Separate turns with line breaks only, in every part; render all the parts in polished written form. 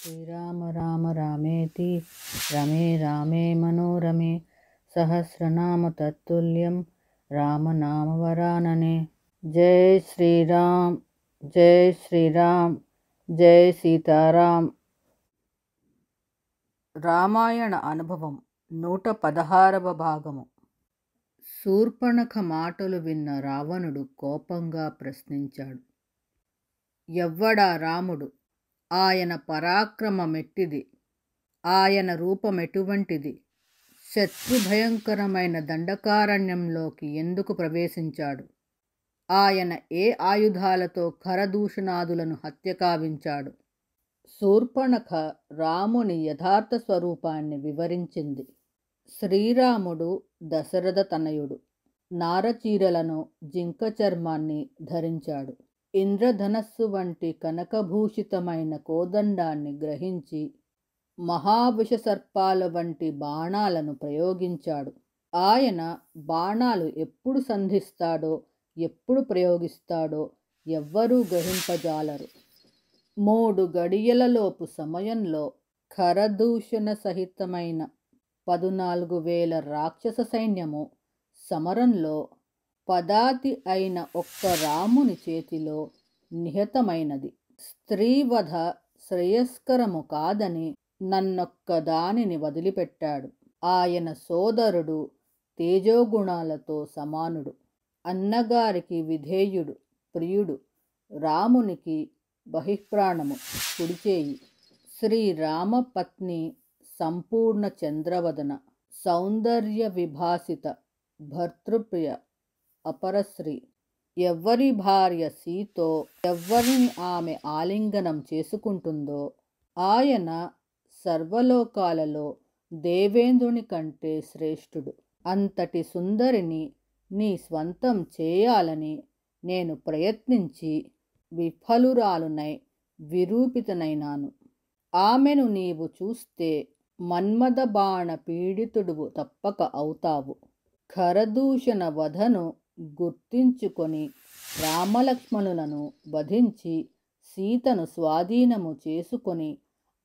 శ్రీరామ రామ రామేతి రమే రామే మనోరమే సహస్రనామ తత్తుల్యం రామనామ వరాననే. జై శ్రీరామ్, జై శ్రీరామ్, జై సీతారాం. రామాయణ అనుభవం 116వ భాగము. శూర్పణఖ మాటలు విన్న రావణుడు కోపంగా ప్రశ్నించాడు. ఎవ్వడా రాముడు? ఆయన పరాక్రమమెట్టిది? ఆయన రూపమెటువంటిది? శత్రుభయంకరమైన దండకారణ్యంలోకి ఎందుకు ప్రవేశించాడు? ఆయన ఏ ఆయుధాలతో ఖరదూషణాదులను హత్య కావించాడు? శూర్పణఖ రాముని యథార్థ స్వరూపాన్ని వివరించింది. శ్రీరాముడు దశరథ తనయుడు. నారచీరలను, జింక చర్మాన్ని ధరించాడు. ఇంద్రధనస్సు వంటి కనకభూషితమైన కోదండాన్ని గ్రహించి మహావిషసర్పాల వంటి బాణాలను ప్రయోగించాడు. ఆయన బాణాలు ఎప్పుడు సంధిస్తాడో, ఎప్పుడు ప్రయోగిస్తాడో ఎవ్వరూ గ్రహింపజాలరు. 3 గడియలలోపు సమయంలో ఖరదూషణ సహితమైన 14,000 రాక్షస సైన్యము సమరంలో పదాతి అయిన ఒక్క రాముని చేతిలో నిహతమైనది. స్త్రీవధ శ్రేయస్కరము కాదని నన్నొక్కదానిని వదిలిపెట్టాడు. ఆయన సోదరుడు తేజోగుణాలతో సమానుడు. అన్నగారికి విధేయుడు, ప్రియుడు. రామునికి బహిఃప్రాణము, కుడిచేయి. శ్రీరామ పత్ని సంపూర్ణ చంద్రవదన, సౌందర్య విభాసిత, భర్తృప్రియ, అపరశ్రీ. ఎవ్వరి భార్య సీతో, ఎవ్వరిని ఆమె ఆలింగనం చేసుకుంటుందో ఆయన సర్వలోకాలలో దేవేంద్రుని కంటే శ్రేష్ఠుడు. అంతటి సుందరిని నీ స్వంతం చేయాలని నేను ప్రయత్నించి విఫలురాలునై విరూపితనైనాను. ఆమెను నీవు చూస్తే మన్మథ బాణ పీడితుడువు తప్పక అవుతావు. ఖరదూషణ వధను గుర్తించుకొని రామలక్ష్మణులను వధించి సీతను స్వాధీనము చేసుకొని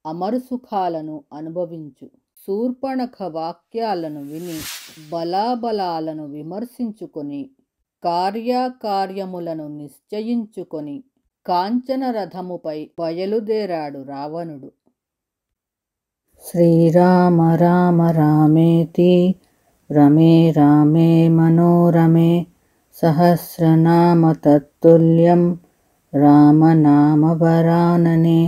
అమరసుఖాలను అనుభవించు. శూర్పణఖ వాక్యాలను విని బలాబలాలను విమర్శించుకొని కార్యాకార్యములను నిశ్చయించుకొని కాంచన రథముపై బయలుదేరాడు రావణుడు. శ్రీరామ రామ రామేతి రమే రామే మనోరమే సహస్రనామ తత్తుల్యం రామనామ వరాననే.